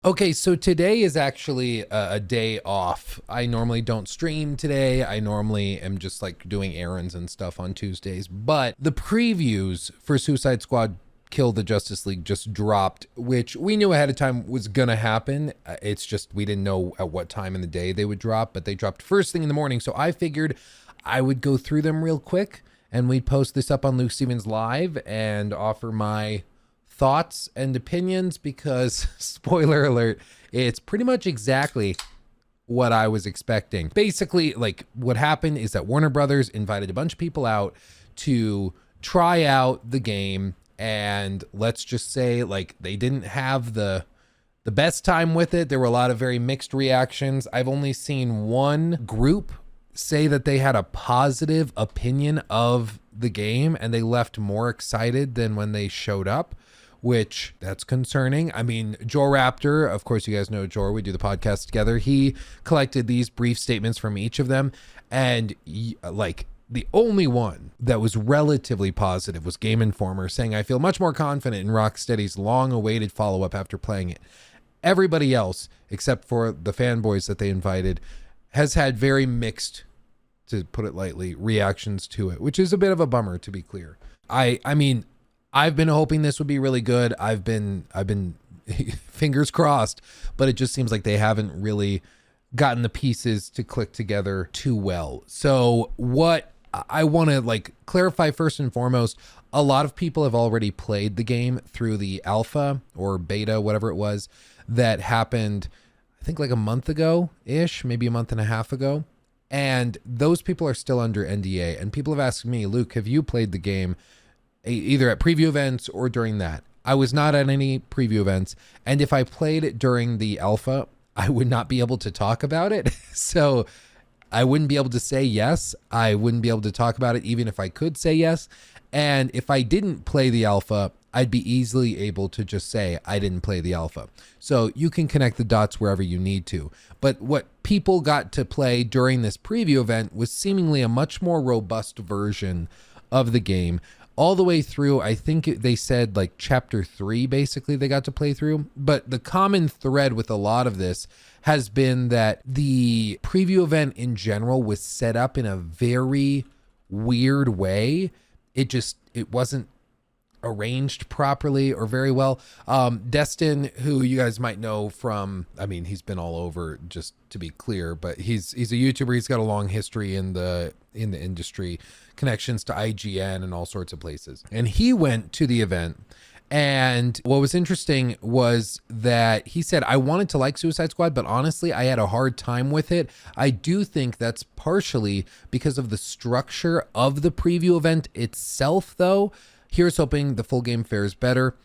Okay, so today is actually a day off. I normally don't stream today. I normally am just like doing errands and stuff on Tuesdays. But the previews for Suicide Squad Kill the Justice League just dropped, which we knew ahead of time was going to happen. It's just we didn't know at what time in the day they would drop, but they dropped first thing in the morning. So I figured I would go through them real quick and we'd post this up on Luke Stevens Live and offer my thoughts and opinions because spoiler alert, it's pretty much exactly what I was expecting. Basically, like what happened is that Warner Brothers invited a bunch of people out to try out the game, and let's just say like they didn't have the best time with it. There were a lot of very mixed reactions. I've only seen one group say that they had a positive opinion of the game and they left more excited than when they showed up, which that's concerning. I mean, Joe Raptor, of course, you guys know Joe, we do the podcast together. He collected these brief statements from each of them. And like the only one that was relatively positive was Game Informer saying, I feel much more confident in Rocksteady's long awaited follow-up after playing it. Everybody else, except for the fanboys that they invited, has had very mixed, to put it lightly, reactions to it, which is a bit of a bummer, to be clear. I mean, I've been hoping this would be really good. I've been fingers crossed, but it just seems like they haven't really gotten the pieces to click together too well. So what I want to like clarify first and foremost, a lot of people have already played the game through the alpha or beta, whatever it was, that happened, I think like a month ago-ish, maybe a month and a half ago. And those people are still under NDA. And people have asked me, Luke, have you played the game either at preview events or during that? I was not at any preview events. And if I played it during the alpha, I would not be able to talk about it. So I wouldn't be able to say yes. I wouldn't be able to talk about it even if I could say yes. And if I didn't play the alpha, I'd be easily able to just say I didn't play the alpha. So you can connect the dots wherever you need to. But what people got to play during this preview event was seemingly a much more robust version of the game. All the way through, I think they said like chapter 3, basically, they got to play through. But the common thread with a lot of this has been that the preview event in general was set up in a very weird way. It wasn't arranged properly or very well. Destin, who you guys might know from, I mean, he's been all over, just to be clear, but he's a YouTuber. He's got a long history in the industry, connections to IGN and all sorts of places. And he went to the event. And what was interesting was that he said, I wanted to like Suicide Squad, but honestly, I had a hard time with it. I do think that's partially because of the structure of the preview event itself, though. Here's hoping the full game fares better.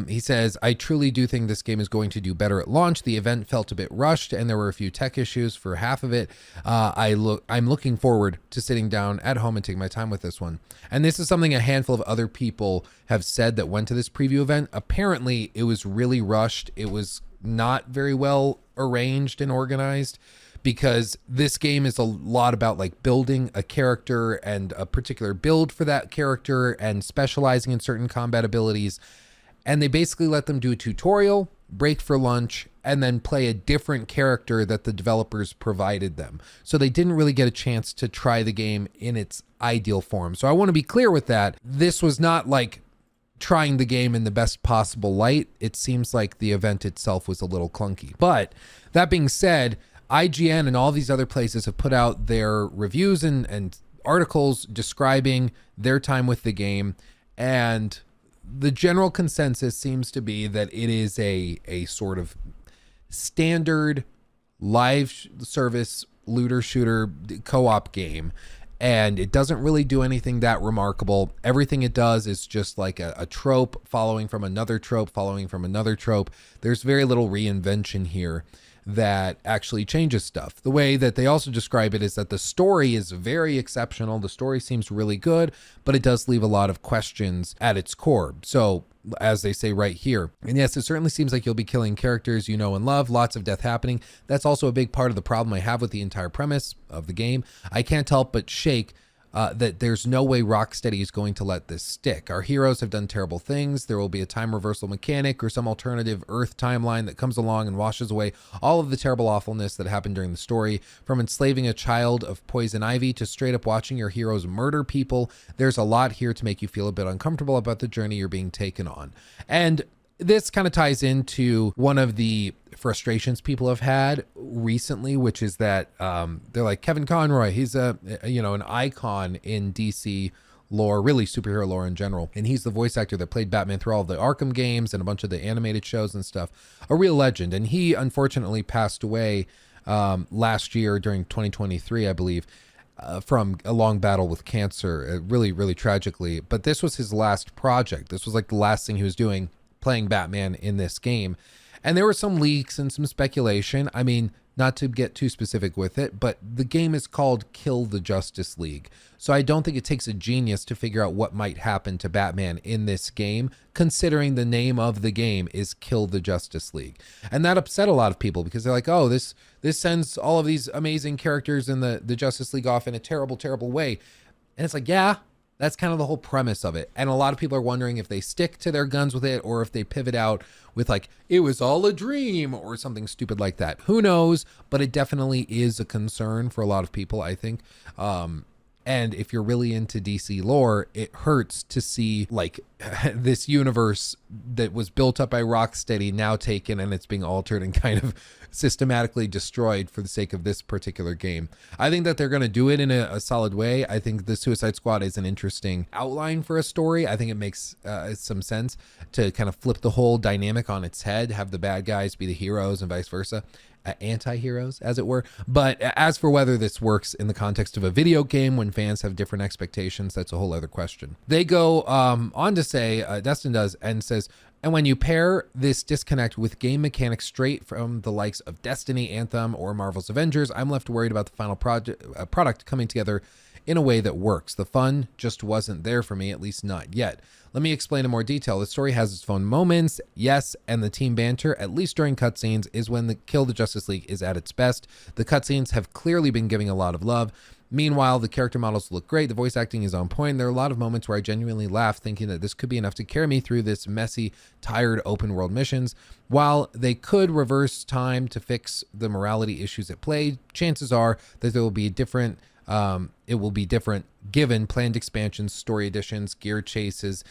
He says, I truly do think this game is going to do better at launch. The event felt a bit rushed and there were a few tech issues for half of it. I'm looking forward to sitting down at home and taking my time with this one. And this is something a handful of other people have said that went to this preview event. Apparently it was really rushed. It was not very well arranged and organized, because this game is a lot about like building a character and a particular build for that character and specializing in certain combat abilities. And they basically let them do a tutorial, break for lunch, and then play a different character that the developers provided them. So they didn't really get a chance to try the game in its ideal form. So I want to be clear with that. This was not like trying the game in the best possible light. It seems like the event itself was a little clunky. But that being said, IGN and all these other places have put out their reviews and articles describing their time with the game. And the general consensus seems to be that it is a sort of standard live service looter shooter co-op game. And it doesn't really do anything that remarkable. Everything it does is just like a trope following from another trope, following from another trope. There's very little reinvention here that actually changes stuff. The way that they also describe it is that the story is very exceptional. The story seems really good, but it does leave a lot of questions at its core. So as they say right here, and yes, it certainly seems like you'll be killing characters you know and love, lots of death happening. That's also a big part of the problem I have with the entire premise of the game. I can't help but shake that there's no way Rocksteady is going to let this stick. Our heroes have done terrible things. There will be a time reversal mechanic or some alternative Earth timeline that comes along and washes away all of the terrible awfulness that happened during the story. From enslaving a child of poison ivy to straight up watching your heroes murder people, there's a lot here to make you feel a bit uncomfortable about the journey you're being taken on. And this kind of ties into one of the frustrations people have had recently, which is that they're like, Kevin Conroy, he's an icon in DC lore, really superhero lore in general. And he's the voice actor that played Batman through all of the Arkham games and a bunch of the animated shows and stuff. A real legend. And he unfortunately passed away last year during 2023, I believe. From a long battle with cancer, really, really tragically. But this was his last project. This was like the last thing he was doing, playing Batman in this game. And there were some leaks and some speculation. I mean, not to get too specific with it, but the game is called Kill the Justice League. So I don't think it takes a genius to figure out what might happen to Batman in this game, considering the name of the game is Kill the Justice League. And that upset a lot of people because they're like, oh, this sends all of these amazing characters in the Justice League off in a terrible, terrible way. And it's like, yeah, that's kind of the whole premise of it. And a lot of people are wondering if they stick to their guns with it or if they pivot out with like, it was all a dream or something stupid like that. Who knows? But it definitely is a concern for a lot of people, I think. And if you're really into DC lore, it hurts to see like this universe that was built up by Rocksteady now taken and it's being altered and kind of systematically destroyed for the sake of this particular game. I think that they're going to do it in a solid way. I think the Suicide Squad is an interesting outline for a story. I think it makes some sense to kind of flip the whole dynamic on its head, have the bad guys be the heroes and vice versa. Anti-heroes, as it were. But as for whether this works in the context of a video game when fans have different expectations, that's a whole other question. They go on to say, Destin does, and says, and when you pair this disconnect with game mechanics straight from the likes of Destiny, Anthem, or Marvel's Avengers, I'm left worried about the final product coming together in a way that works. The fun just wasn't there for me, at least not yet. Let me explain in more detail. The story has its own moments, yes, and the team banter, at least during cutscenes, is when the Kill the Justice League is at its best. The cutscenes have clearly been giving a lot of love. Meanwhile, the character models look great, the voice acting is on point. There are a lot of moments where I genuinely laugh thinking that this could be enough to carry me through this messy, tired open world missions. While they could reverse time to fix the morality issues at play, chances are that there will be different it will be different given planned expansions, story additions, gear chases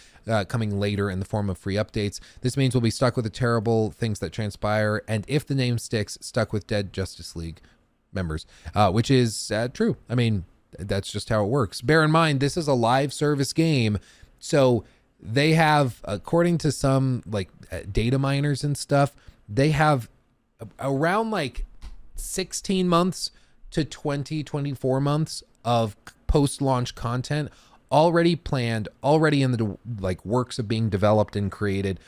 coming later in the form of free updates. This means we'll be stuck with the terrible things that transpire, and if the name sticks, stuck with dead Justice League members, which is true. I mean, that's just how it works. Bear in mind, this is a live service game, so they have, according to some like data miners and stuff, they have around like 16 months to 24 months of post-launch content already planned, already in the like works of being developed and created.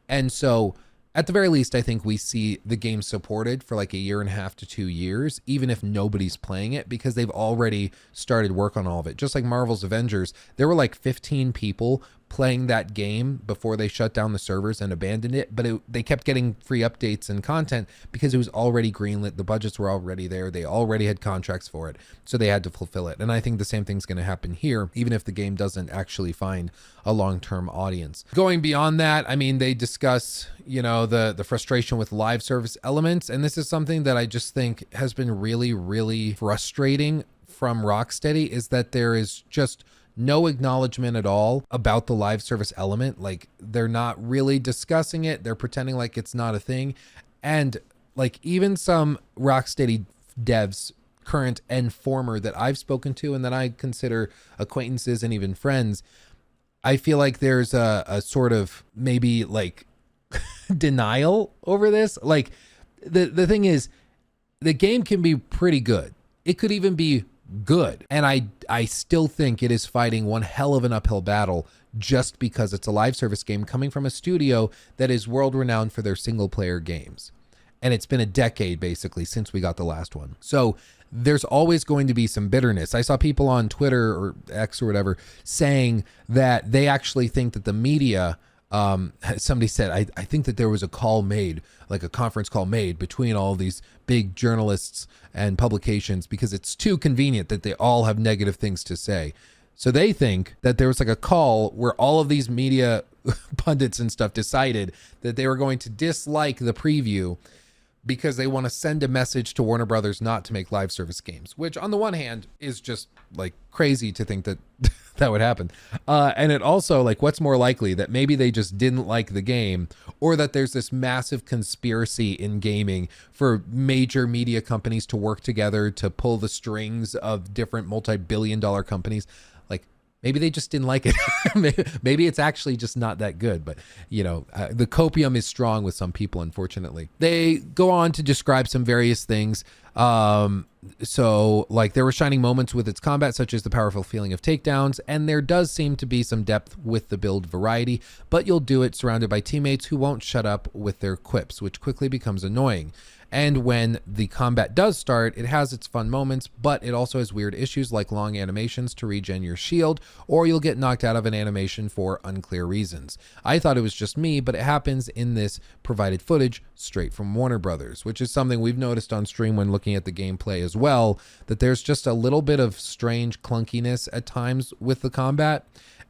And so at the very least, I think we see the game supported for like a year and a half to 2 years, even if nobody's playing it, because they've already started work on all of it. Just like Marvel's Avengers, there were like 15 people playing that game before they shut down the servers and abandoned it, but they kept getting free updates and content because it was already greenlit. The budgets were already there. They already had contracts for it, so they had to fulfill it. And I think the same thing's going to happen here, even if the game doesn't actually find a long-term audience. Going beyond that, I mean, they discuss, you know, the frustration with live service elements, and this is something that I just think has been really, really frustrating from Rocksteady, is that there is just no acknowledgement at all about the live service element. Like, they're not really discussing it. They're pretending like it's not a thing. And like, even some Rocksteady devs, current and former, that I've spoken to and that I consider acquaintances and even friends, I feel like there's a sort of maybe like denial over this. Like, the thing is, the game can be pretty good. It could even be good. And I still think it is fighting one hell of an uphill battle just because it's a live service game coming from a studio that is world renowned for their single player games. And it's been a decade basically since we got the last one. So there's always going to be some bitterness. I saw people on Twitter or X or whatever saying that they actually think that the media Somebody said, I think that there was a call made, like a conference call made between all these big journalists and publications because it's too convenient that they all have negative things to say. So they think that there was like a call where all of these media pundits and stuff decided that they were going to dislike the preview because they want to send a message to Warner Brothers not to make live service games, which on the one hand is just like crazy to think that that would happen. And it also, like, what's more likely, that maybe they just didn't like the game, or that there's this massive conspiracy in gaming for major media companies to work together to pull the strings of different multi-billion-dollar companies. Like, maybe they just didn't like it. Maybe it's actually just not that good. But, you know, the copium is strong with some people, unfortunately. They go on to describe some various things. So, like, there were shining moments with its combat, such as the powerful feeling of takedowns, and there does seem to be some depth with the build variety, but you'll do it surrounded by teammates who won't shut up with their quips, which quickly becomes annoying. And when the combat does start, it has its fun moments, but it also has weird issues like long animations to regen your shield, or you'll get knocked out of an animation for unclear reasons. I thought it was just me, but it happens in this provided footage straight from Warner Brothers, which is something we've noticed on stream when looking at the gameplay as well, that there's just a little bit of strange clunkiness at times with the combat.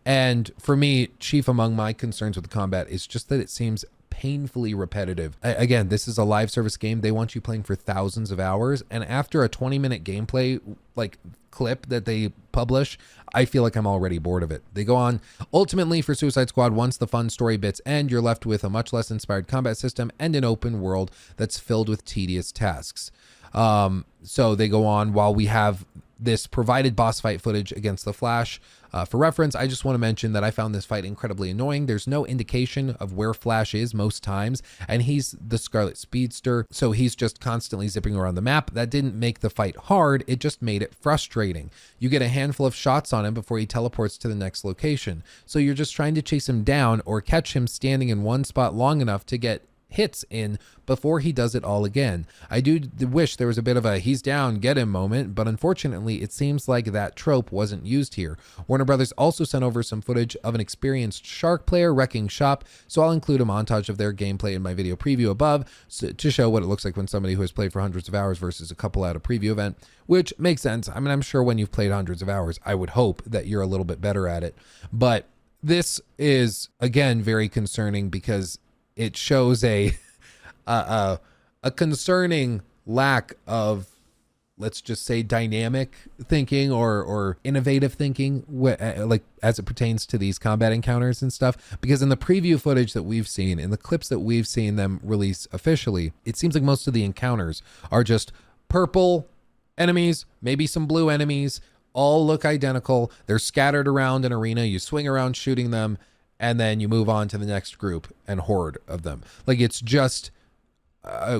And for me, chief among my concerns with the combat is just that it seems painfully repetitive. Again, this is a live service game. They want you playing for thousands of hours. And after a 20-minute gameplay like clip that they publish, I feel like I'm already bored of it. They go on, ultimately for Suicide Squad, once the fun story bits end, you're left with a much less inspired combat system and an open world that's filled with tedious tasks. So they go on, while we have this provided boss fight footage against the Flash. For reference, I just want to mention that I found this fight incredibly annoying. There's no indication of where Flash is most times, and he's the Scarlet Speedster, so he's just constantly zipping around the map. That didn't make the fight hard, it just made it frustrating. You get a handful of shots on him before he teleports to the next location, so you're just trying to chase him down or catch him standing in one spot long enough to get hits in before he does it all again. I do wish there was a bit of a he's down, get him moment, but unfortunately it seems like that trope wasn't used here. Warner Brothers also sent over some footage of an experienced Shark player wrecking shop, so I'll include a montage of their gameplay in my video preview above to show what it looks like when somebody who has played for hundreds of hours versus a couple at a preview event, which makes sense. I mean, I'm sure when you've played hundreds of hours, I would hope that you're a little bit better at it. But this is, again, very concerning because it shows a concerning lack of, let's just say, dynamic thinking or innovative thinking, like as it pertains to these combat encounters and stuff. Because in the preview footage that we've seen, in the clips that we've seen them release officially, it seems like most of the encounters are just purple enemies, maybe some blue enemies, all look identical. They're scattered around an arena. You swing around shooting them, and then you move on to the next group and horde of them. Like, it's just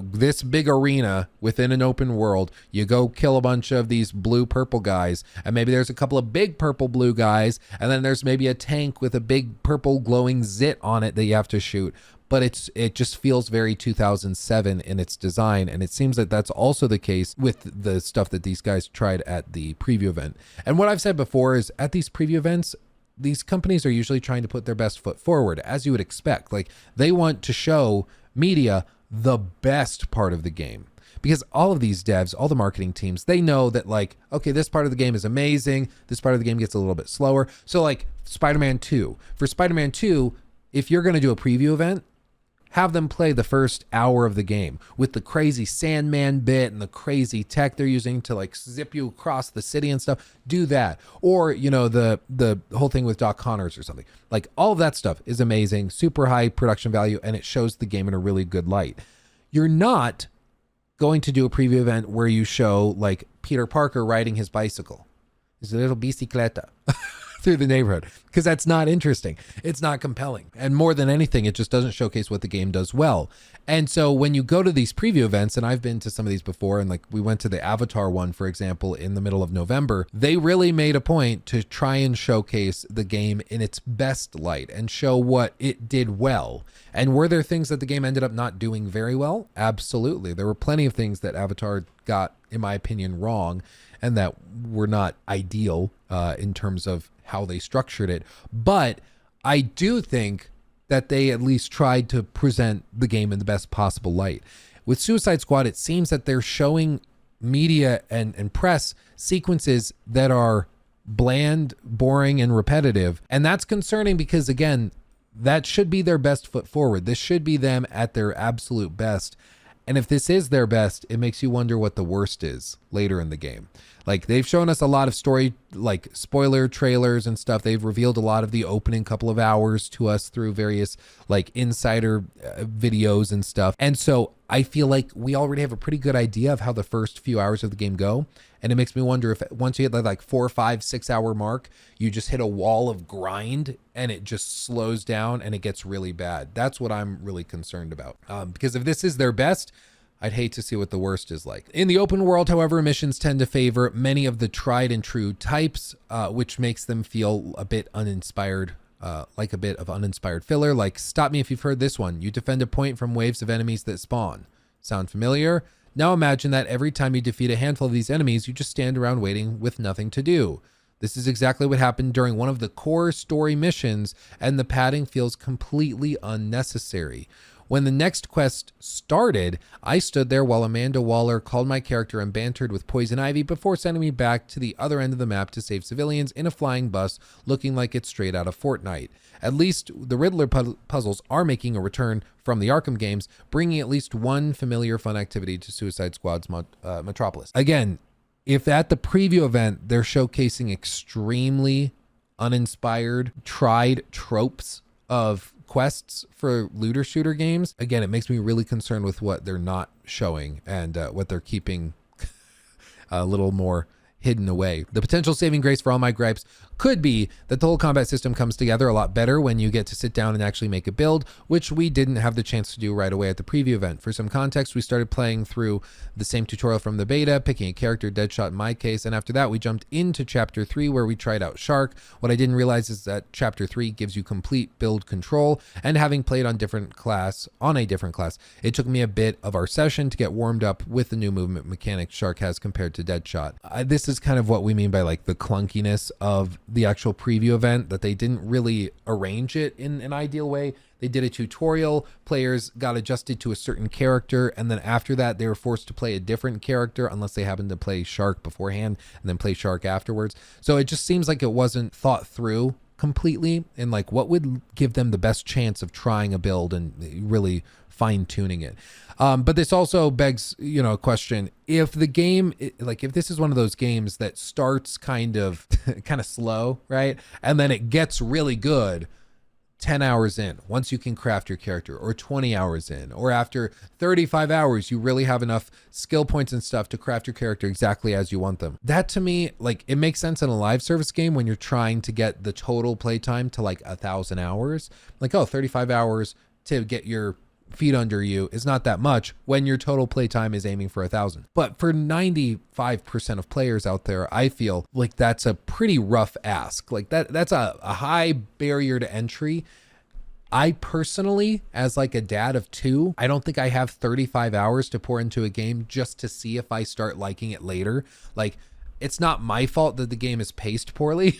this big arena within an open world. You go kill a bunch of these blue purple guys, and maybe there's a couple of big purple blue guys, and then there's maybe a tank with a big purple glowing zit on it that you have to shoot. But it just feels very 2007 in its design, and it seems that that's also the case with the stuff that these guys tried at the preview event. And what I've said before is, at these preview events, these companies are usually trying to put their best foot forward, as you would expect. Like, they want to show media the best part of the game, because all of these devs, all the marketing teams, they know that, like, okay, this part of the game is amazing, this part of the game gets a little bit slower. So like Spider-Man 2, for Spider-Man 2, if you're going to do a preview event, have them play the first hour of the game with the crazy Sandman bit and the crazy tech they're using to like zip you across the city and stuff. Do that. Or, you know, the whole thing with Doc Connors or something. Like, all of that stuff is amazing, super high production value, and it shows the game in a really good light. You're not going to do a preview event where you show like Peter Parker riding his bicycle, his little bicicleta through the neighborhood, because that's not interesting. It's not compelling. And more than anything, it just doesn't showcase what the game does well. And so when you go to these preview events, and I've been to some of these before, and like we went to the Avatar one, for example, in the middle of November, they really made a point to try and showcase the game in its best light and show what it did well. And were there things that the game ended up not doing very well? Absolutely. There were plenty of things that Avatar got, in my opinion, wrong, and that were not ideal in terms of how they structured it. But I do think that they at least tried to present the game in the best possible light. With Suicide Squad, it seems that they're showing media and press sequences that are bland, boring, and repetitive. And that's concerning because, again, that should be their best foot forward. This should be them at their absolute best. And if this is their best, it makes you wonder what the worst is later in the game. Like, they've shown us a lot of story, like spoiler trailers and stuff. They've revealed a lot of the opening couple of hours to us through various like insider videos and stuff. And so I feel like we already have a pretty good idea of how the first few hours of the game go. And it makes me wonder if once you hit that like 4, 5, 6 hour mark, you just hit a wall of grind and it just slows down and it gets really bad. That's what I'm really concerned about. Because if this is their best, I'd hate to see what the worst is like. In the open world, however, missions tend to favor many of the tried and true types, which makes them feel a bit uninspired, like a bit of uninspired filler. Like, stop me if you've heard this one. You defend a point from waves of enemies that spawn. Sound familiar? Now imagine that every time you defeat a handful of these enemies, you just stand around waiting with nothing to do. This is exactly what happened during one of the core story missions, and the padding feels completely unnecessary. When the next quest started, I stood there while Amanda Waller called my character and bantered with Poison Ivy before sending me back to the other end of the map to save civilians in a flying bus looking like it's straight out of Fortnite. At least the Riddler puzzles are making a return from the Arkham games, bringing at least one familiar fun activity to Suicide Squad's Metropolis. Again, if at the preview event they're showcasing extremely uninspired, tried tropes of quests for looter shooter games, again, it makes me really concerned with what they're not showing and what they're keeping a little more hidden away. The potential saving grace for all my gripes could be that the whole combat system comes together a lot better when you get to sit down and actually make a build, which we didn't have the chance to do right away at the preview event. For some context, we started playing through the same tutorial from the beta, picking a character, Deadshot in my case, and after that we jumped into Chapter 3 where we tried out Shark. What I didn't realize is that Chapter 3 gives you complete build control, and having played on a different class, it took me a bit of our session to get warmed up with the new movement mechanics Shark has compared to Deadshot. This is kind of what we mean by like the clunkiness of the actual preview event, that they didn't really arrange it in an ideal way. They did a tutorial, players got adjusted to a certain character, and then after that they were forced to play a different character unless they happened to play Shark beforehand and then play Shark afterwards. So it just seems like it wasn't thought through completely, and like what would give them the best chance of trying a build and really fine-tuning it. But this also begs, a question. If the game, like if this is one of those games that starts kind of slow, right? And then it gets really good 10 hours in, once you can craft your character, or 20 hours in, or after 35 hours, you really have enough skill points and stuff to craft your character exactly as you want them. That to me, like, it makes sense in a live service game when you're trying to get the total playtime to like 1,000 hours. Like, 35 hours to get your feet under you is not that much when your total playtime is aiming for 1,000. But for 95% of players out there, I feel like that's a pretty rough ask. Like that's a high barrier to entry. I personally, as like a dad of 2, I don't think I have 35 hours to pour into a game just to see if I start liking it later. Like, it's not my fault that the game is paced poorly,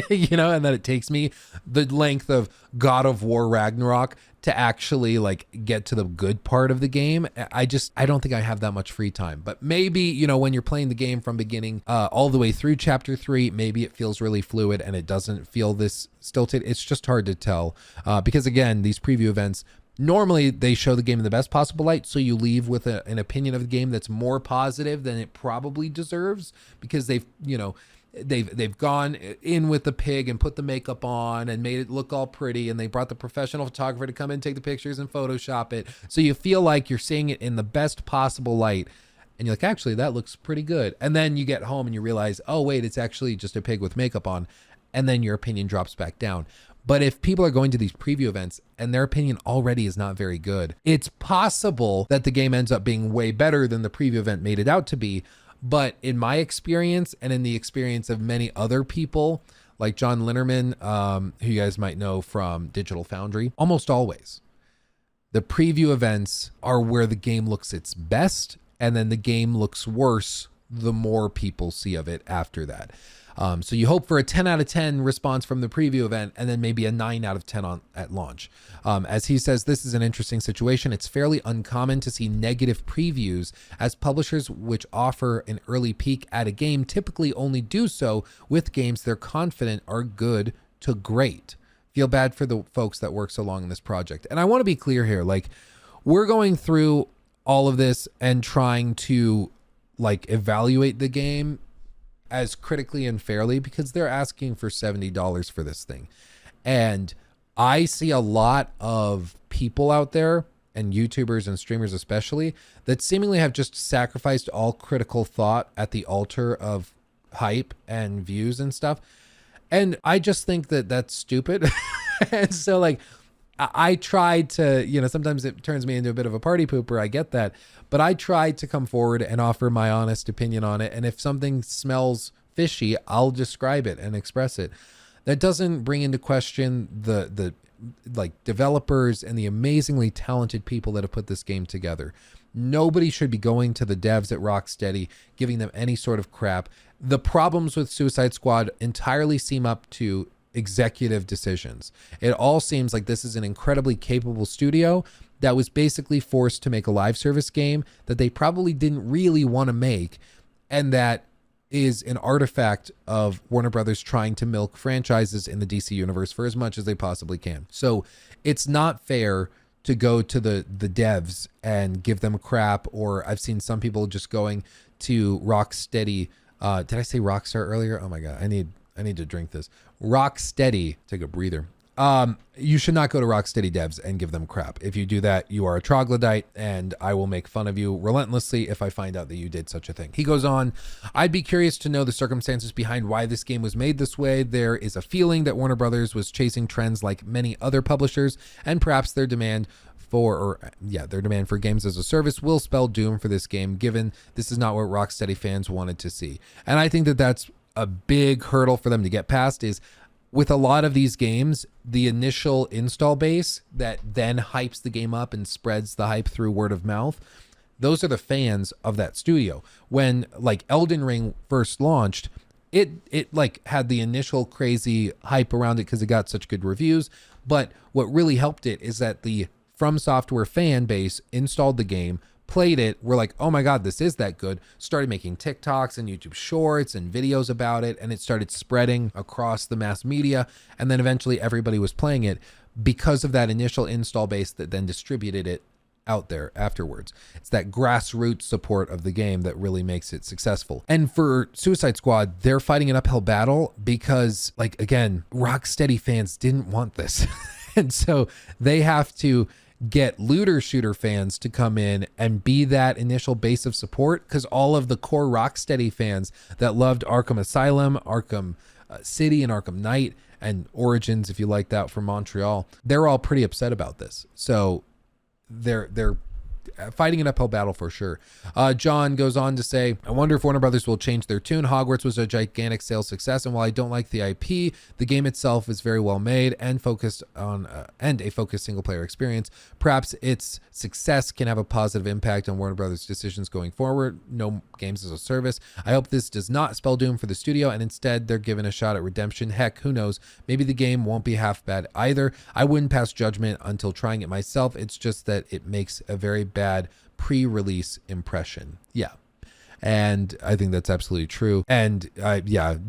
and that it takes me the length of God of War Ragnarok to actually like get to the good part of the game. I don't think I have that much free time. But maybe, when you're playing the game from beginning all the way through Chapter 3, maybe it feels really fluid and it doesn't feel this stilted. It's just hard to tell because, again, these preview events, normally they show the game in the best possible light, so you leave with an opinion of the game that's more positive than it probably deserves, because they've gone in with the pig and put the makeup on and made it look all pretty, and they brought the professional photographer to come in, take the pictures and Photoshop it, so you feel like you're seeing it in the best possible light, and you're like, actually, that looks pretty good. And then you get home and you realize, oh wait, it's actually just a pig with makeup on, and then your opinion drops back down. But if people are going to these preview events and their opinion already is not very good, it's possible that the game ends up being way better than the preview event made it out to be. But in my experience, and in the experience of many other people, like John Linnerman, who you guys might know from Digital Foundry, almost always, the preview events are where the game looks its best, and then the game looks worse the more people see of it after that. So you hope for a 10 out of 10 response from the preview event, and then maybe a 9 out of 10 at launch. As he says, this is an interesting situation. It's fairly uncommon to see negative previews, as publishers which offer an early peek at a game typically only do so with games they're confident are good to great. Feel bad for the folks that work so long in this project. And I want to be clear here, like, we're going through all of this and trying to like evaluate the game as critically and fairly, because they're asking for $70 for this thing. And I see a lot of people out there, and YouTubers and streamers especially, that seemingly have just sacrificed all critical thought at the altar of hype and views and stuff. And I just think that that's stupid. And so like, I tried to, sometimes it turns me into a bit of a party pooper. I get that. But I tried to come forward and offer my honest opinion on it. And if something smells fishy, I'll describe it and express it. That doesn't bring into question the like developers and the amazingly talented people that have put this game together. Nobody should be going to the devs at Rocksteady, giving them any sort of crap. The problems with Suicide Squad entirely seem up to executive decisions. It all seems like this is an incredibly capable studio that was basically forced to make a live service game that they probably didn't really want to make, and that is an artifact of Warner Brothers trying to milk franchises in the DC universe for as much as they possibly can. So it's not fair to go to the devs and give them crap, or I've seen some people just going to Rocksteady. Did I say Rockstar earlier? Oh my God, I need to drink this. Rocksteady, take a breather. You should not go to Rocksteady devs and give them crap. If you do that, you are a troglodyte, and I will make fun of you relentlessly if I find out that you did such a thing. He goes on, I'd be curious to know the circumstances behind why this game was made this way. There is a feeling that Warner Brothers was chasing trends like many other publishers, and perhaps their demand for games as a service will spell doom for this game, given this is not what Rocksteady fans wanted to see. And I think that that's a big hurdle for them to get past. Is with a lot of these games, the initial install base that then hypes the game up and spreads the hype through word of mouth, those are the fans of that studio. When like Elden Ring first launched, it like had the initial crazy hype around it because it got such good reviews. But what really helped it is that the From Software fan base installed the game, played it, were like, oh my God, this is that good, started making TikToks and YouTube shorts and videos about it, and it started spreading across the mass media, and then eventually everybody was playing it because of that initial install base that then distributed it out there afterwards. It's that grassroots support of the game that really makes it successful. And for Suicide Squad, they're fighting an uphill battle because, like, again, Rocksteady fans didn't want this. And so they have to get looter shooter fans to come in and be that initial base of support, because all of the core Rocksteady fans that loved Arkham Asylum, Arkham City, and Arkham Knight, and Origins, if you like that, from Montreal, they're all pretty upset about this. So they're fighting an uphill battle for sure. John goes on to say, I wonder if Warner Brothers will change their tune. Hogwarts was a gigantic sales success, and while I don't like the IP, the game itself is very well made and focused on a focused single player experience. Perhaps its success can have a positive impact on Warner Brothers' decisions going forward. No games as a service. I hope this does not spell doom for the studio, and instead they're given a shot at redemption. Heck, who knows? Maybe the game won't be half bad either. I wouldn't pass judgment until trying it myself. It's just that it makes a very bad pre-release impression. Yeah. And I think that's absolutely true. And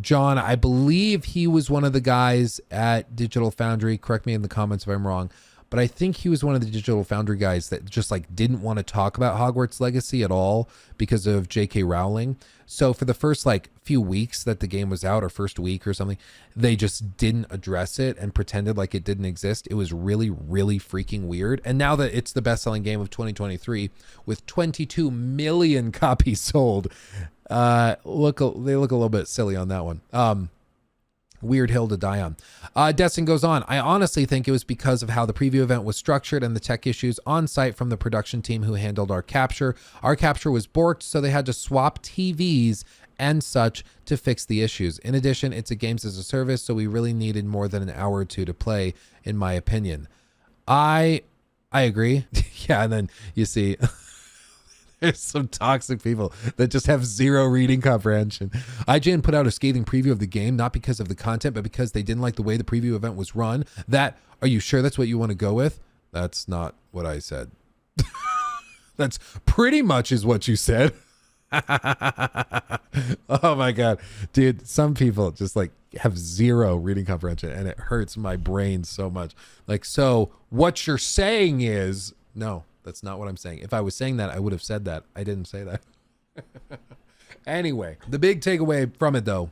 John, I believe he was one of the guys at Digital Foundry. Correct me in the comments if I'm wrong, but I think he was one of the Digital Foundry guys that just like didn't want to talk about Hogwarts Legacy at all because of J.K. Rowling. So for the first like few weeks that the game was out, or first week or something, they just didn't address it and pretended like it didn't exist. It was really, really freaking weird. And now that it's the best-selling game of 2023 with 22 million copies sold, they look a little bit silly on that one. Weird hill to die on. Destin goes on, I honestly think it was because of how the preview event was structured and the tech issues on site from the production team who handled our capture. Our capture was borked, so they had to swap TVs and such to fix the issues. In addition, it's a games as a service, so we really needed more than an hour or two to play, in my opinion. I agree. Yeah, and then you see There's some toxic people that just have zero reading comprehension. IGN put out a scathing preview of the game, not because of the content, but because they didn't like the way the preview event was run. Are you sure that's what you want to go with? That's not what I said. That's pretty much is what you said. Oh my God, dude, some people just like have zero reading comprehension and it hurts my brain so much. Like, so what you're saying is, no, that's not what I'm saying. If I was saying that, I would have said that. I didn't say that. Anyway, the big takeaway from it though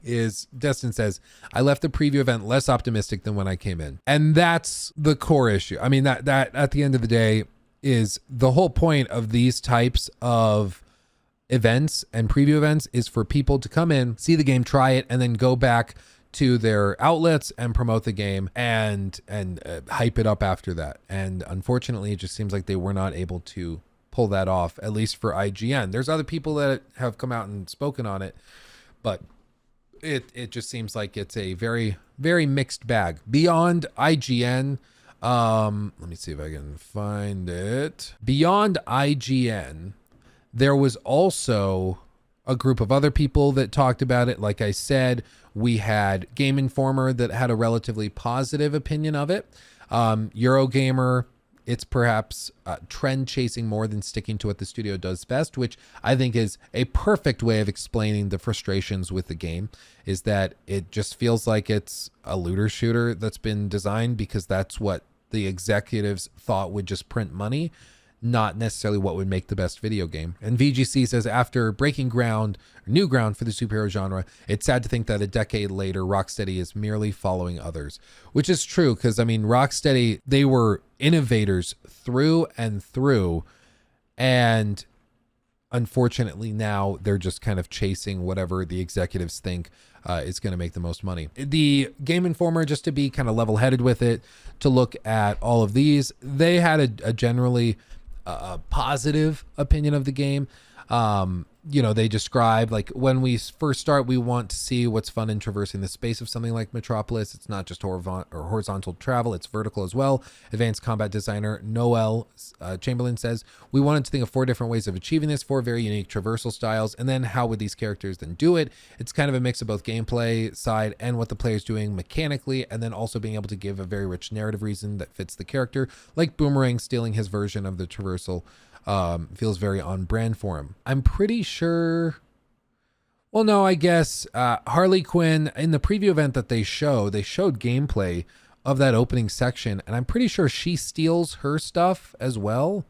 is Destin says, I left the preview event less optimistic than when I came in. And that's the core issue. I mean, that at the end of the day is the whole point of these types of events and preview events is for people to come in, see the game, try it, and then go back to their outlets and promote the game and hype it up after that. And unfortunately, it just seems like they were not able to pull that off, at least for IGN. There's other people that have come out and spoken on it, but it just seems like it's a very, very mixed bag. Beyond IGN, let me see if I can find it. Beyond IGN, there was also a group of other people that talked about it. Like I said, we had Game Informer that had a relatively positive opinion of it. Eurogamer, it's perhaps trend chasing more than sticking to what the studio does best, which I think is a perfect way of explaining the frustrations with the game, is that it just feels like it's a looter shooter that's been designed because that's what the executives thought would just print money, not necessarily what would make the best video game. And VGC says, after breaking new ground for the superhero genre, it's sad to think that a decade later, Rocksteady is merely following others, which is true. Because I mean, Rocksteady, they were innovators through and through. And unfortunately now they're just kind of chasing whatever the executives think is going to make the most money. The Game Informer, just to be kind of level-headed with it, to look at all of these, they had a generally positive opinion of the game. They describe, like, when we first start, we want to see what's fun in traversing the space of something like Metropolis. It's not just horizontal travel, it's vertical as well. Advanced combat designer Noel Chamberlain says, we wanted to think of 4 different ways of achieving this, 4 very unique traversal styles, and then how would these characters then do it? It's kind of a mix of both gameplay side and what the player's doing mechanically, and then also being able to give a very rich narrative reason that fits the character, like Boomerang stealing his version of the traversal. Feels very on brand for him. I'm pretty sure. Well, no, I guess Harley Quinn, in the preview event that they showed gameplay of that opening section, and I'm pretty sure she steals her stuff as well.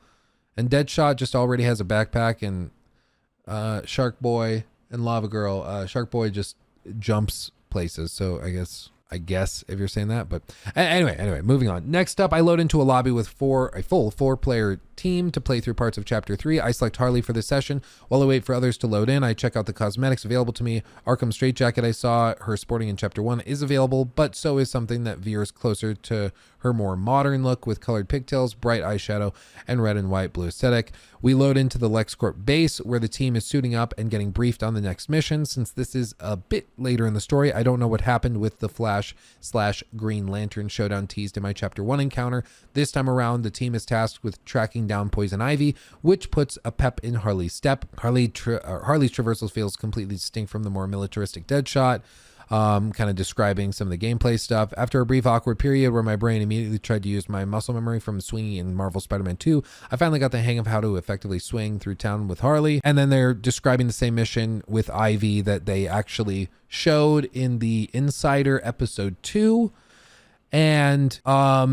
And Deadshot just already has a backpack, and Shark Boy and Lava Girl, Shark Boy just jumps places. So I guess if you're saying that, but anyway, moving on. Next up, I load into a lobby with a full 4-player team to play through parts of Chapter 3. I select Harley for this session. While I wait for others to load in, I check out the cosmetics available to me. Arkham Straitjacket I saw her sporting in Chapter 1 is available, but so is something that veers closer to her more modern look with colored pigtails, bright eyeshadow, and red and white blue aesthetic. We load into the LexCorp base where the team is suiting up and getting briefed on the next mission. Since this is a bit later in the story, I don't know what happened with the Flash/Green Lantern showdown teased in my Chapter 1 encounter. This time around, the team is tasked with tracking down Poison Ivy, which puts a pep in Harley's step. Harley's traversal feels completely distinct from the more militaristic Deadshot. Kind of describing some of the gameplay stuff. After a brief awkward period where my brain immediately tried to use my muscle memory from swinging in Marvel Spider-Man 2, I finally got the hang of how to effectively swing through town with Harley. And then they're describing the same mission with Ivy that they actually showed in the Insider episode 2. And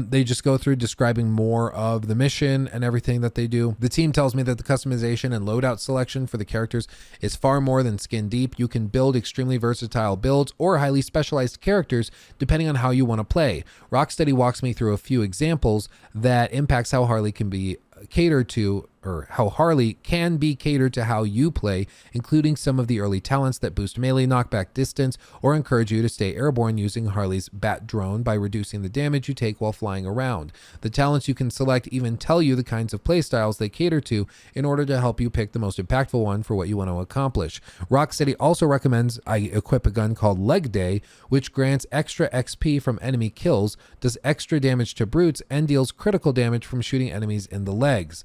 they just go through describing more of the mission and everything that they do. The team tells me that the customization and loadout selection for the characters is far more than skin deep. You can build extremely versatile builds or highly specialized characters depending on how you want to play. Rocksteady walks me through a few examples that impacts how Harley can be catered to, or how Harley can be catered to how you play, including some of the early talents that boost melee, knockback distance, or encourage you to stay airborne using Harley's Bat Drone by reducing the damage you take while flying around. The talents you can select even tell you the kinds of playstyles they cater to in order to help you pick the most impactful one for what you want to accomplish. Rocksteady also recommends I equip a gun called Leg Day, which grants extra XP from enemy kills, does extra damage to brutes, and deals critical damage from shooting enemies in the legs.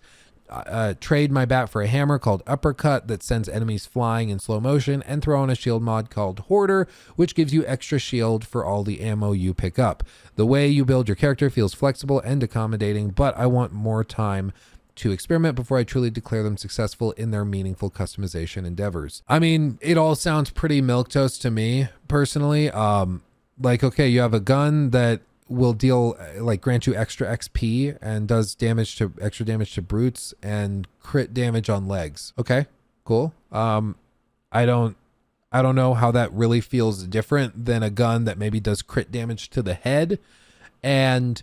trade my bat for a hammer called Uppercut that sends enemies flying in slow motion, and throw on a shield mod called Hoarder, which gives you extra shield for all the ammo you pick up. The way you build your character feels flexible and accommodating, but I want more time to experiment before I truly declare them successful in their meaningful customization endeavors. I mean, it all sounds pretty milquetoast to me personally. Like, okay, you have a gun that will deal, like, grant you extra XP and does extra damage to brutes and crit damage on legs. Okay, cool. I don't know how that really feels different than a gun that maybe does crit damage to the head and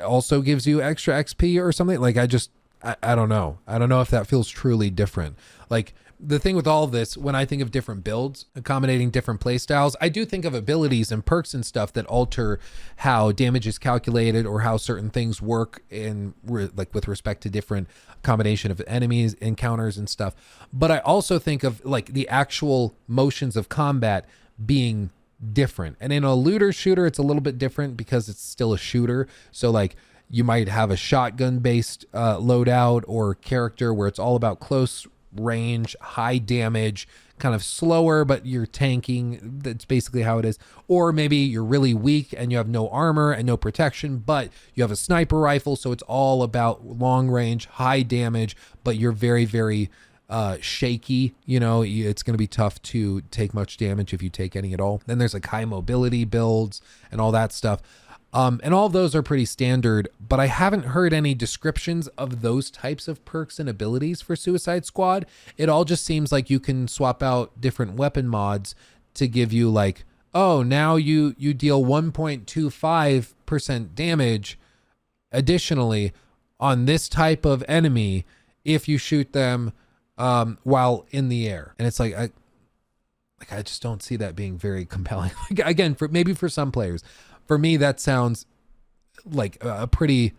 also gives you extra XP or something. Like, I don't know. I don't know if that feels truly different. Like, the thing with all of this, when I think of different builds, accommodating different play styles, I do think of abilities and perks and stuff that alter how damage is calculated or how certain things work like with respect to different combination of enemies, encounters and stuff. But I also think of like the actual motions of combat being different. And in a looter shooter, it's a little bit different because it's still a shooter. So like you might have a shotgun based loadout or character where it's all about close range, high damage, kind of slower, but you're tanking. That's basically how it is. Or maybe you're really weak and you have no armor and no protection, but you have a sniper rifle. So it's all about long range, high damage, but you're very, very shaky. You know, it's going to be tough to take much damage if you take any at all. Then there's like high mobility builds and all that stuff. And all of those are pretty standard, but I haven't heard any descriptions of those types of perks and abilities for Suicide Squad. It all just seems like you can swap out different weapon mods to give you like, oh, now you deal 1.25% damage additionally on this type of enemy if you shoot them while in the air. And it's like, I just don't see that being very compelling. Again, maybe for some players. For me, that sounds like a pretty,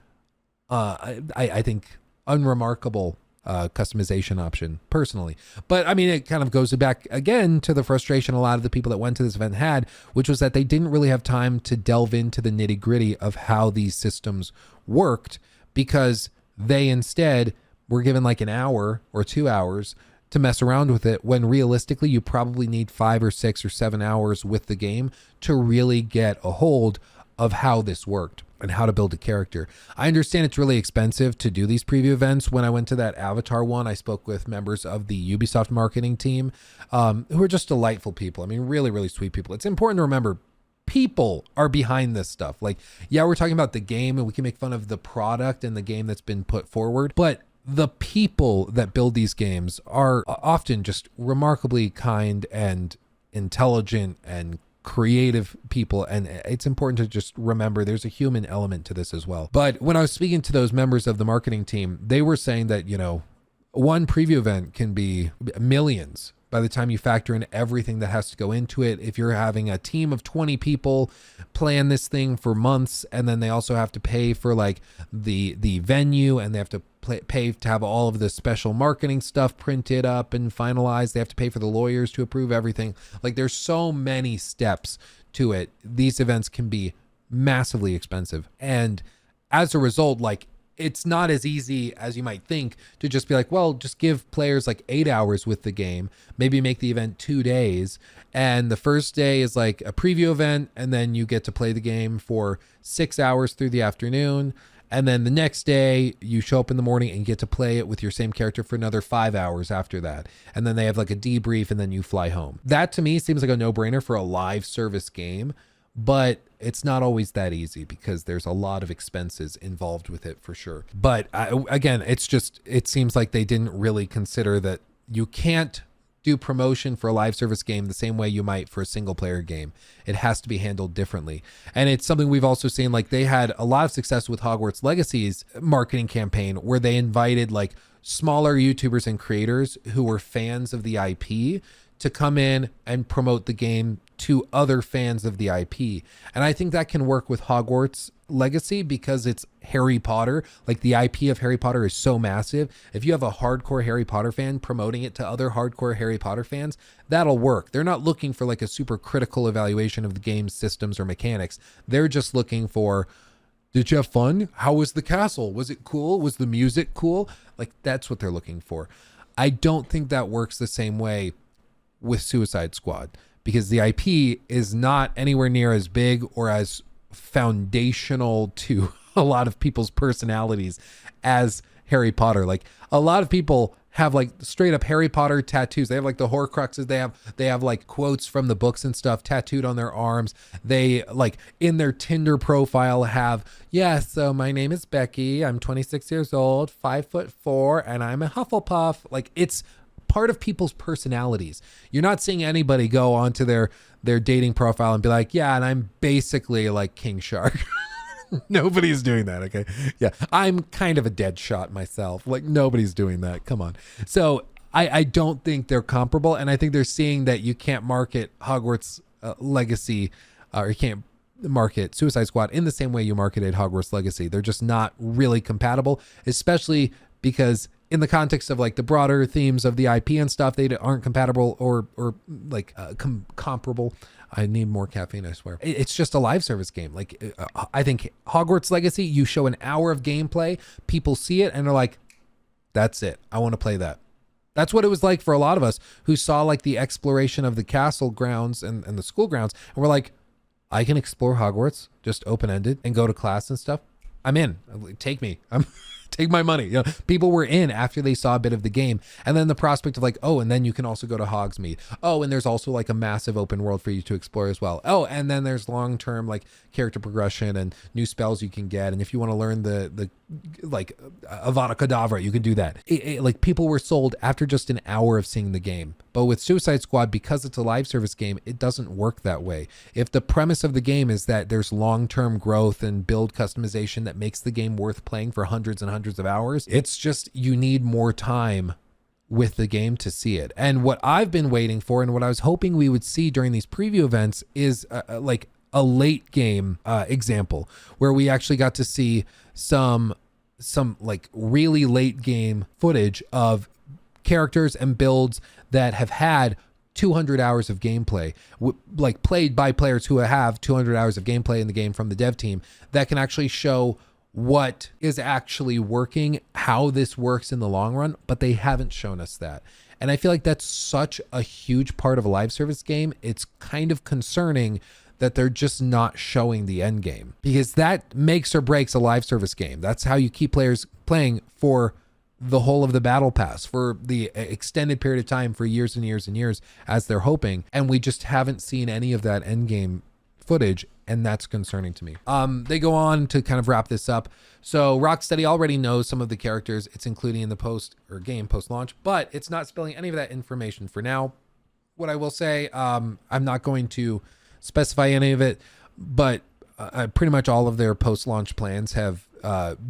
I think, unremarkable customization option personally. But I mean, it kind of goes back again to the frustration a lot of the people that went to this event had, which was that they didn't really have time to delve into the nitty gritty of how these systems worked, because they instead were given like an hour or 2 hours to mess around with it, when realistically you probably need 5 or 6 or 7 hours with the game to really get a hold of how this worked and how to build a character. I understand it's really expensive to do these preview events. When I went to that Avatar one, I spoke with members of the Ubisoft marketing team, who are just delightful people. I mean, really, really sweet people. It's important to remember people are behind this stuff. Like, yeah, we're talking about the game and we can make fun of the product and the game that's been put forward, but the people that build these games are often just remarkably kind and intelligent and creative people. And it's important to just remember there's a human element to this as well. But when I was speaking to those members of the marketing team, they were saying that, you know, one preview event can be millions by the time you factor in everything that has to go into it. If you're having a team of 20 people plan this thing for months, and then they also have to pay for like the venue, and they have to pay to have all of the special marketing stuff printed up and finalized. They have to pay for the lawyers to approve everything. Like, there's so many steps to it. These events can be massively expensive. And as a result, like, it's not as easy as you might think to just be like, well, just give players like 8 hours with the game, maybe make the event 2 days. And the first day is like a preview event, and then you get to play the game for 6 hours through the afternoon. And then the next day you show up in the morning and get to play it with your same character for another 5 hours after that. And then they have like a debrief, and then you fly home. That to me seems like a no-brainer for a live service game, but it's not always that easy because there's a lot of expenses involved with it for sure. But again, it seems like they didn't really consider that you can't do promotion for a live service game the same way you might for a single player game. It has to be handled differently. And it's something we've also seen, like they had a lot of success with Hogwarts Legacy's marketing campaign, where they invited like smaller YouTubers and creators who were fans of the IP to come in and promote the game to other fans of the IP. And I think that can work with Hogwarts Legacy because it's Harry Potter. Like, the IP of Harry Potter is so massive. If you have a hardcore Harry Potter fan promoting it to other hardcore Harry Potter fans, that'll work. They're not looking for like a super critical evaluation of the game's systems or mechanics. They're just looking for, Did you have fun? How was the castle? Was it cool? Was the music cool? Like, that's what they're looking for. I don't think that works the same way with Suicide Squad, because the IP is not anywhere near as big or as foundational to a lot of people's personalities as Harry Potter. Like, a lot of people have like straight up Harry Potter tattoos. They have like the Horcruxes. They have like quotes from the books and stuff tattooed on their arms. They like in their Tinder profile have, yeah, so my name is Becky. I'm 26 years old, 5'4", and I'm a Hufflepuff. Like, it's part of people's personalities. You're not seeing anybody go onto their dating profile and be like, yeah, and I'm basically like King Shark. Nobody's doing that. Okay. Yeah. I'm kind of a dead shot myself. Like, nobody's doing that. Come on. So I don't think they're comparable. And I think they're seeing that you can't market Hogwarts Legacy, or you can't market Suicide Squad in the same way you marketed Hogwarts Legacy. They're just not really compatible, especially because in the context of like the broader themes of the IP and stuff, they aren't compatible or like comparable. I need more caffeine, I swear. It's just a live service game. Like, I think Hogwarts Legacy, you show an hour of gameplay, people see it and they're like, that's it. I want to play that. That's what it was like for a lot of us who saw like the exploration of the castle grounds and the school grounds. And we're like, I can explore Hogwarts just open-ended and go to class and stuff. I'm in. Take me. Take my money. You know, people were in after they saw a bit of the game. And then the prospect of like, oh, and then you can also go to Hogsmeade. Oh, and there's also like a massive open world for you to explore as well. Oh, and then there's long-term like character progression and new spells you can get. And if you want to learn the like Avada Kedavra, you can do that. Like, people were sold after just an hour of seeing the game. But with Suicide Squad, because it's a live service game, it doesn't work that way. If the premise of the game is that there's long-term growth and build customization that makes the game worth playing for hundreds and hundreds of hours, it's just, you need more time with the game to see it. And what I've been waiting for, and what I was hoping we would see during these preview events, is like a late game example where we actually got to see some like really late game footage of characters and builds that have had 200 hours of gameplay, like played by players who have 200 hours of gameplay in the game from the dev team, that can actually show what is actually working, how this works in the long run, but they haven't shown us that. And I feel like that's such a huge part of a live service game. It's kind of concerning that they're just not showing the end game, because that makes or breaks a live service game. That's how you keep players playing for the whole of the battle pass, for the extended period of time, for years and years and years, as they're hoping. And we just haven't seen any of that end game footage, and that's concerning to me. They go on to kind of wrap this up. So Rocksteady already knows some of the characters it's including in the post launch, but it's not spilling any of that information for now. What I will say, I'm not going to specify any of it, but pretty much all of their post-launch plans have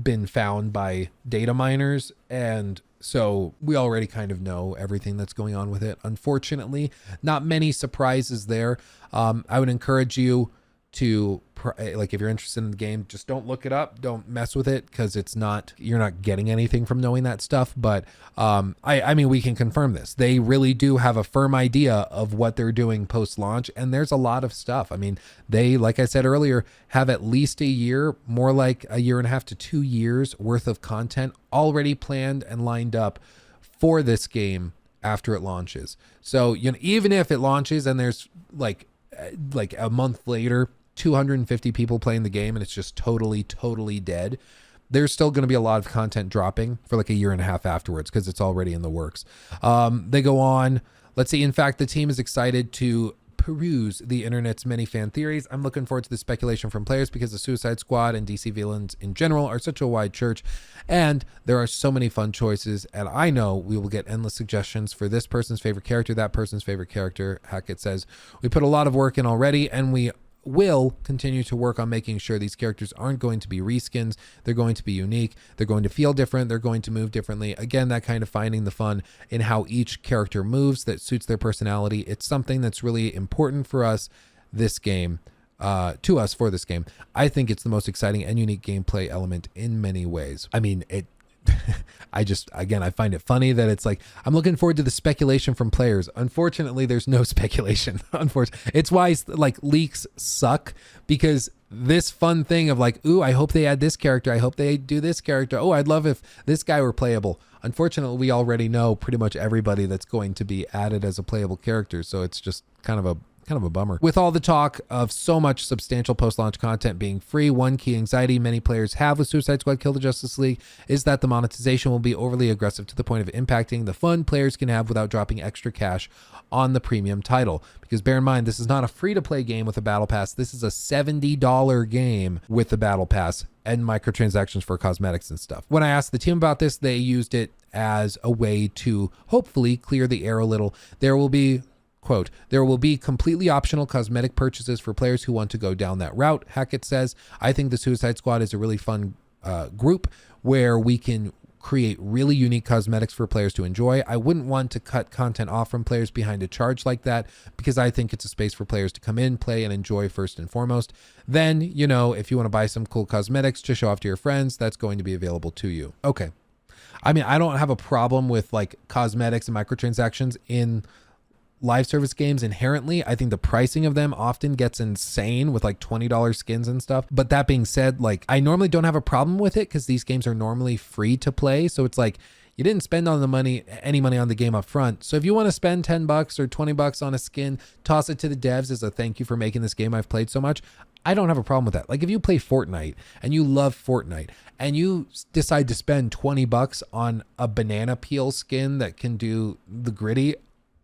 been found by data miners, and so we already kind of know everything that's going on with it. Unfortunately, not many surprises there. I would encourage you to, like, if you're interested in the game, just don't look it up, don't mess with it, because you're not getting anything from knowing that stuff. But I mean, we can confirm this. They really do have a firm idea of what they're doing post-launch, and there's a lot of stuff. I mean, they, like I said earlier, have at least a year, more like a year and a half to 2 years worth of content already planned and lined up for this game after it launches. So, you know, even if it launches and there's like a month later 250 people playing the game and it's just totally dead, there's still going to be a lot of content dropping for like a year and a half afterwards, because it's already in the works. They go on, let's see, in fact, the team is excited to peruse the internet's many fan theories. I'm looking forward to the speculation from players, because the Suicide Squad and DC villains in general are such a wide church, and there are so many fun choices, and I know we will get endless suggestions for this person's favorite character, that person's favorite character. Hackett says, we put a lot of work in already, and we will continue to work on making sure these characters aren't going to be reskins. They're going to be unique. They're going to feel different. They're going to move differently. Again, that kind of finding the fun in how each character moves that suits their personality. It's something that's really important for us this game, for this game. I think it's the most exciting and unique gameplay element in many ways. I mean, I find it funny that it's like, I'm looking forward to the speculation from players. Unfortunately, there's no speculation. It's why like leaks suck, because this fun thing of like, ooh, I hope they add this character. I hope they do this character. Oh, I'd love if this guy were playable. Unfortunately, we already know pretty much everybody that's going to be added as a playable character. So it's just kind of a bummer. With all the talk of so much substantial post-launch content being free, one key anxiety many players have with Suicide Squad Kill the Justice League is that the monetization will be overly aggressive to the point of impacting the fun players can have without dropping extra cash on the premium title. Because bear in mind, this is not a free-to-play game with a battle pass. This is a $70 game with the battle pass and microtransactions for cosmetics and stuff. When I asked the team about this, they used it as a way to hopefully clear the air a little. There will be, quote, there will be completely optional cosmetic purchases for players who want to go down that route, Hackett says. I think the Suicide Squad is a really fun group where we can create really unique cosmetics for players to enjoy. I wouldn't want to cut content off from players behind a charge like that because I think it's a space for players to come in, play, and enjoy first and foremost. Then, you know, if you want to buy some cool cosmetics to show off to your friends, that's going to be available to you. Okay. I mean, I don't have a problem with like cosmetics and microtransactions in live service games inherently. I think the pricing of them often gets insane with like $20 skins and stuff. But that being said, like I normally don't have a problem with it because these games are normally free to play. So it's like you didn't spend any money on the game up front. So if you want to spend $10 or $20 on a skin, toss it to the devs as a thank you for making this game I've played so much. I don't have a problem with that. Like if you play Fortnite and you love Fortnite and you decide to spend $20 on a banana peel skin that can do the gritty,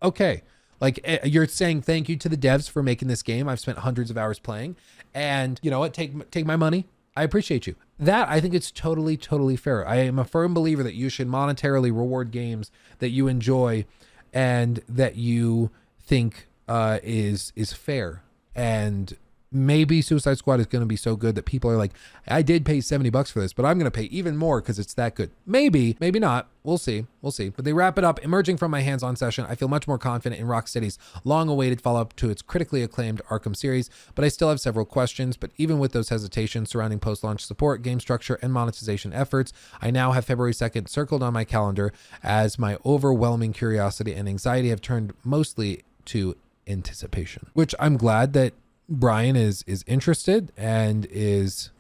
okay. Like you're saying thank you to the devs for making this game I've spent hundreds of hours playing, and you know what, take my money. I appreciate you. That I think it's totally fair. I am a firm believer that you should monetarily reward games that you enjoy and that you think is fair. And maybe Suicide Squad is going to be so good that people are like, I did pay $70 for this, but I'm going to pay even more because it's that good. Maybe not. We'll see. But they wrap it up. Emerging from my hands-on session, I feel much more confident in Rocksteady's long-awaited follow-up to its critically acclaimed Arkham series, but I still have several questions. But even with those hesitations surrounding post-launch support, game structure, and monetization efforts, I now have February 2nd circled on my calendar as my overwhelming curiosity and anxiety have turned mostly to anticipation, which I'm glad that Brian is interested and is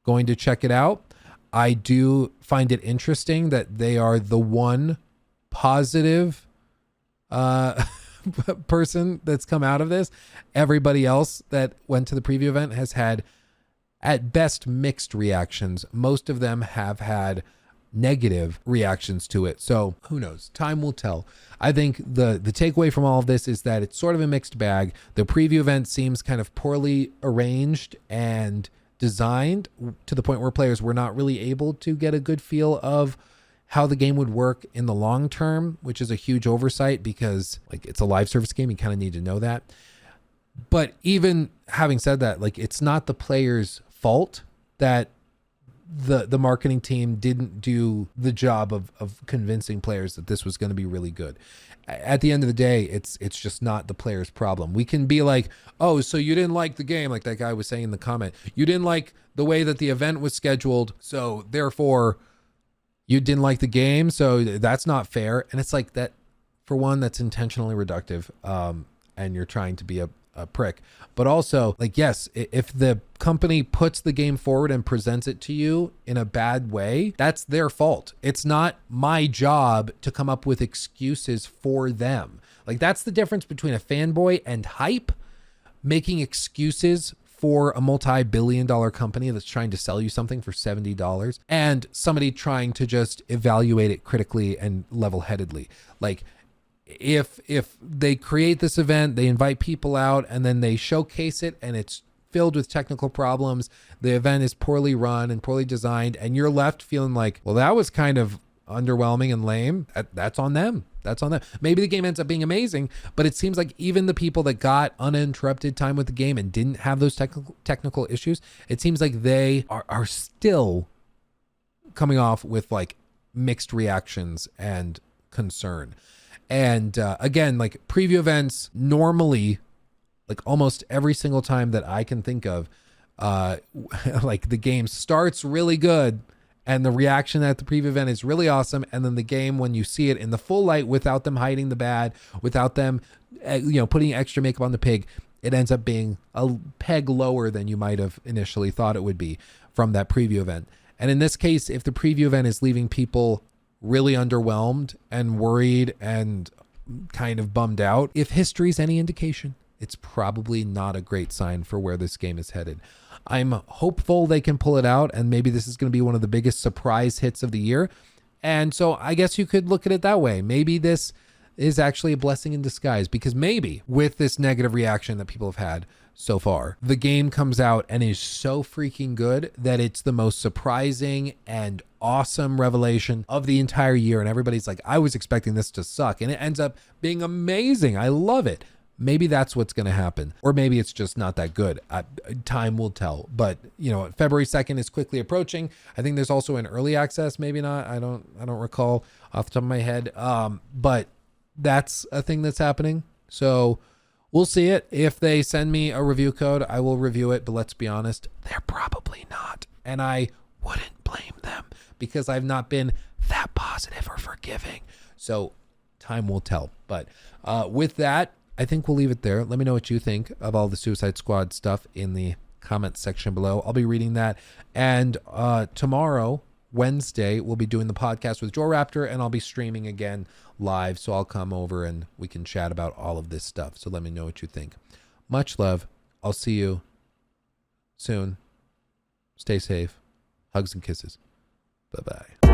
going to check it out. I do find it interesting that they are the one positive person that's come out of this. Everybody else that went to the preview event has had at best mixed reactions. Most of them have had negative reactions to it. So who knows? Time will tell. I think the takeaway from all of this is that it's sort of a mixed bag. The preview event seems kind of poorly arranged and designed to the point where players were not really able to get a good feel of how the game would work in the long term, which is a huge oversight because like it's a live service game. You kind of need to know that. But even having said that, like it's not the player's fault that the marketing team didn't do the job of convincing players that this was going to be really good. At the end of the day, it's just not the player's problem. We can be like, oh, so you didn't like the game, like that guy was saying in the comment. You didn't like the way that the event was scheduled, so therefore you didn't like the game, so that's not fair. And it's like that, for one, that's intentionally reductive, and you're trying to be a prick. But also, like, yes, if the company puts the game forward and presents it to you in a bad way, that's their fault. It's not my job to come up with excuses for them. Like, that's the difference between a fanboy and hype making excuses for a multi-billion-dollar company that's trying to sell you something for $70 and somebody trying to just evaluate it critically and level-headedly. Like, if they create this event, they invite people out, and then they showcase it, and it's filled with technical problems, the event is poorly run and poorly designed, and you're left feeling like, well, that was kind of underwhelming and lame, that's on them. That's on them. Maybe the game ends up being amazing, but it seems like even the people that got uninterrupted time with the game and didn't have those technical issues, it seems like they are still coming off with like mixed reactions and concern. And again, like preview events normally, like almost every single time that I can think of, like the game starts really good and the reaction at the preview event is really awesome. And then the game, when you see it in the full light without them hiding the bad, without them, putting extra makeup on the pig, it ends up being a peg lower than you might have initially thought it would be from that preview event. And in this case, if the preview event is leaving people really underwhelmed and worried and kind of bummed out, if history's any indication, it's probably not a great sign for where this game is headed. I'm hopeful they can pull it out, and maybe this is going to be one of the biggest surprise hits of the year. And so I guess you could look at it that way. Maybe this is actually a blessing in disguise, because maybe with this negative reaction that people have had so far, the game comes out and is so freaking good that it's the most surprising and awesome revelation of the entire year. And everybody's like, I was expecting this to suck, and it ends up being amazing. I love it. Maybe that's what's going to happen. Or maybe it's just not that good. Time will tell. But, you know, February 2nd is quickly approaching. I think there's also an early access, maybe not. I don't recall off the top of my head. But that's a thing that's happening. So we'll see it. If they send me a review code, I will review it. But let's be honest, they're probably not. And I wouldn't blame them, because I've not been that positive or forgiving. So time will tell. But with that, I think we'll leave it there. Let me know what you think of all the Suicide Squad stuff in the comments section below. I'll be reading that. And tomorrow, Wednesday, we'll be doing the podcast with Joe Raptor, and I'll be streaming again live. So I'll come over and we can chat about all of this stuff. So let me know what you think. Much love. I'll see you soon. Stay safe. Hugs and kisses. Bye-bye.